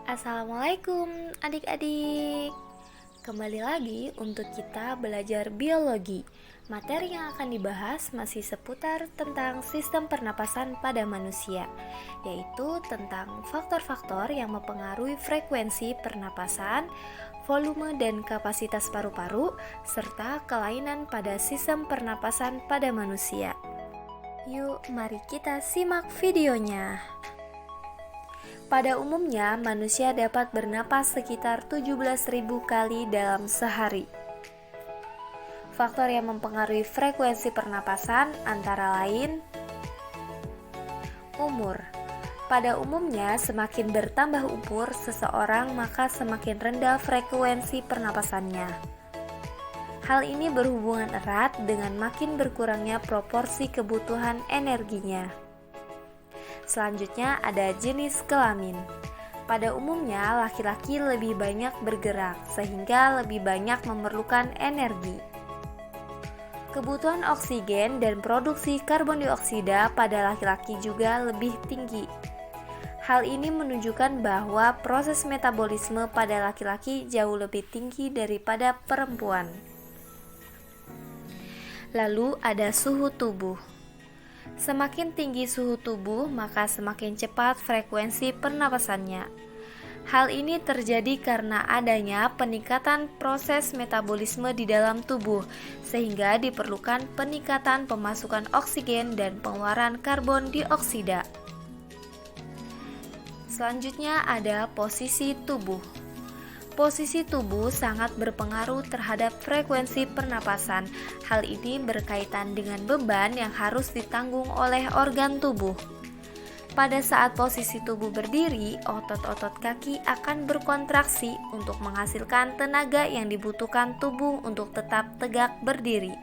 Assalamualaikum adik-adik. Kembali lagi untuk kita belajar biologi. Materi yang akan dibahas masih seputar tentang sistem pernapasan pada manusia, yaitu tentang faktor-faktor yang mempengaruhi frekuensi pernapasan, volume dan kapasitas paru-paru, serta kelainan pada sistem pernapasan pada manusia. Yuk, mari kita simak videonya. Pada umumnya, manusia dapat bernapas sekitar 17.000 kali dalam sehari. Faktor yang mempengaruhi frekuensi pernapasan antara lain umur. Pada umumnya, semakin bertambah umur seseorang, maka semakin rendah frekuensi pernapasannya. Hal ini berhubungan erat dengan makin berkurangnya proporsi kebutuhan energinya. Selanjutnya ada jenis kelamin. Pada umumnya laki-laki lebih banyak bergerak sehingga lebih banyak memerlukan energi. Kebutuhan oksigen dan produksi karbon dioksida pada laki-laki juga lebih tinggi. Hal ini menunjukkan bahwa proses metabolisme pada laki-laki jauh lebih tinggi daripada perempuan. Lalu ada suhu tubuh. Semakin tinggi suhu tubuh, maka semakin cepat frekuensi pernapasannya. Hal ini terjadi karena adanya peningkatan proses metabolisme di dalam tubuh, sehingga diperlukan peningkatan pemasukan oksigen dan pengeluaran karbon dioksida. Selanjutnya ada posisi tubuh. Posisi tubuh sangat berpengaruh terhadap frekuensi pernapasan. Hal ini berkaitan dengan beban yang harus ditanggung oleh organ tubuh. Pada saat posisi tubuh berdiri, otot-otot kaki akan berkontraksi untuk menghasilkan tenaga yang dibutuhkan tubuh untuk tetap tegak berdiri.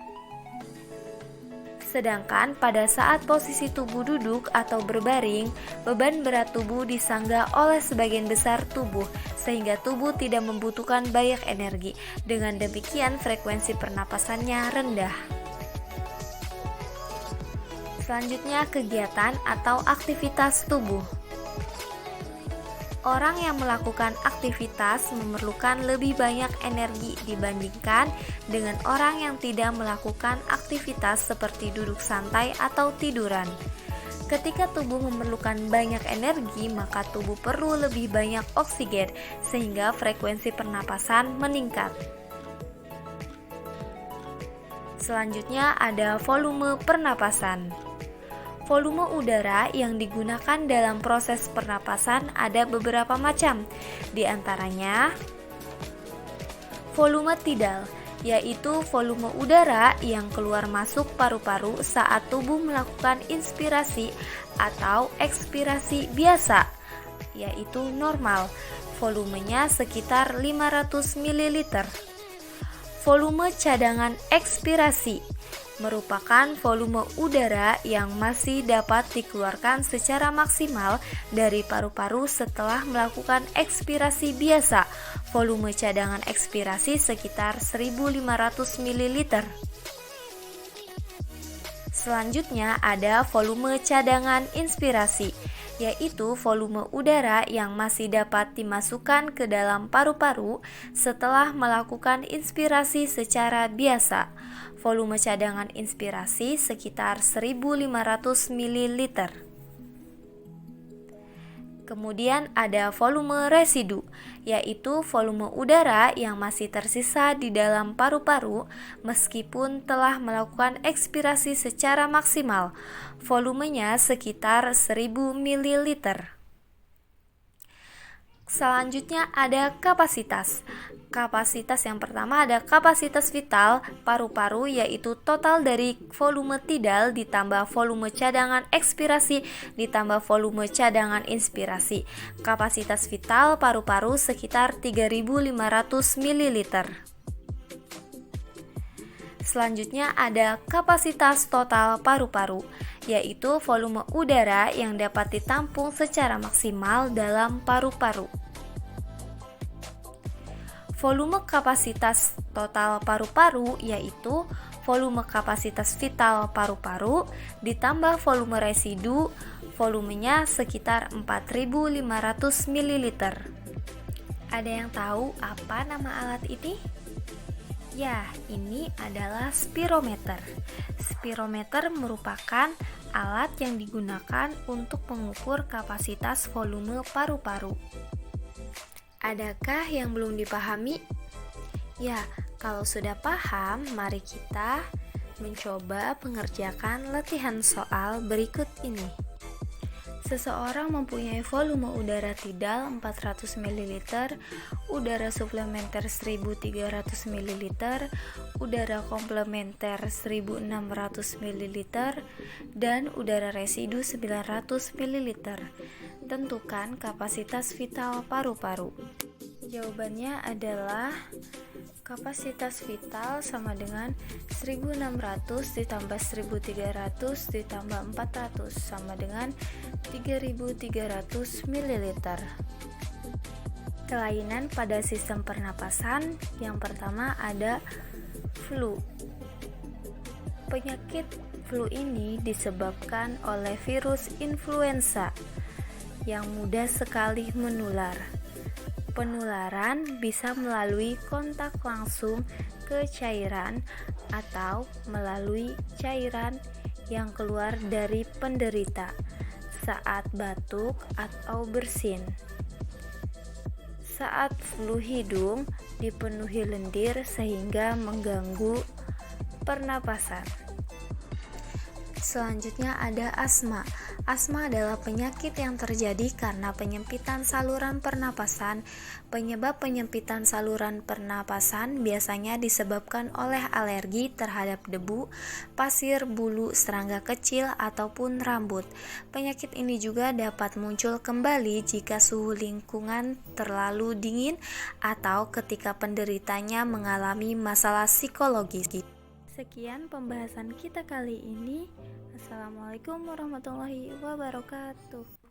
Sedangkan pada saat posisi tubuh duduk atau berbaring, beban berat tubuh disanggah oleh sebagian besar tubuh, sehingga tubuh tidak membutuhkan banyak energi. Dengan demikian, frekuensi pernapasannya rendah. Selanjutnya, kegiatan atau aktivitas tubuh. Orang yang melakukan aktivitas memerlukan lebih banyak energi dibandingkan dengan orang yang tidak melakukan aktivitas seperti duduk santai atau tiduran. Ketika tubuh memerlukan banyak energi, maka tubuh perlu lebih banyak oksigen sehingga frekuensi pernapasan meningkat. Selanjutnya ada volume pernapasan. Volume udara yang digunakan dalam proses pernapasan ada beberapa macam, di antaranya volume tidal, yaitu volume udara yang keluar masuk paru-paru saat tubuh melakukan inspirasi, atau ekspirasi biasa, yaitu normal, volumenya sekitar 500 ml. Volume cadangan ekspirasi merupakan volume udara yang masih dapat dikeluarkan secara maksimal dari paru-paru setelah melakukan ekspirasi biasa. Volume cadangan ekspirasi sekitar 1.500 ml. Selanjutnya ada volume cadangan inspirasi, yaitu volume udara yang masih dapat dimasukkan ke dalam paru-paru setelah melakukan inspirasi secara biasa. Volume cadangan inspirasi sekitar 1.500 ml. Kemudian ada volume residu, yaitu volume udara yang masih tersisa di dalam paru-paru meskipun telah melakukan ekspirasi secara maksimal. Volumenya sekitar 1.000 ml. Selanjutnya ada kapasitas. Kapasitas yang pertama ada kapasitas vital paru-paru, yaitu total dari volume tidal ditambah volume cadangan ekspirasi ditambah volume cadangan inspirasi. Kapasitas vital paru-paru sekitar 3.500 ml. Selanjutnya ada kapasitas total paru-paru, yaitu volume udara yang dapat ditampung secara maksimal dalam paru-paru. Volume kapasitas total paru-paru yaitu volume kapasitas vital paru-paru ditambah volume residu, volumenya sekitar 4.500 ml. Ada yang tahu apa nama alat ini? Ya, ini adalah spirometer. Spirometer merupakan alat yang digunakan untuk mengukur kapasitas volume paru-paru. Adakah yang belum dipahami? Ya, kalau sudah paham, mari kita mencoba mengerjakan latihan soal berikut ini. Seseorang mempunyai volume udara tidal 400 ml, udara suplementer 1300 ml, udara komplementer 1600 ml, dan udara residu 900 ml. Tentukan kapasitas vital paru-paru. Jawabannya adalah kapasitas vital sama dengan 1600 ditambah 1300 ditambah 400 sama dengan 3300 ml. Kelainan pada sistem pernapasan yang pertama ada flu. Penyakit flu ini disebabkan oleh virus influenza yang mudah sekali menular. Penularan bisa melalui kontak langsung ke cairan atau melalui cairan yang keluar dari penderita saat batuk atau bersin. Saat flu hidung dipenuhi lendir sehingga mengganggu pernapasan. Selanjutnya ada asma. Asma adalah penyakit yang terjadi karena penyempitan saluran pernapasan. Penyebab penyempitan saluran pernapasan biasanya disebabkan oleh alergi terhadap debu, pasir, bulu, serangga kecil, ataupun rambut. Penyakit ini juga dapat muncul kembali jika suhu lingkungan terlalu dingin atau ketika penderitanya mengalami masalah psikologis. Sekian pembahasan kita kali ini. Assalamualaikum warahmatullahi wabarakatuh.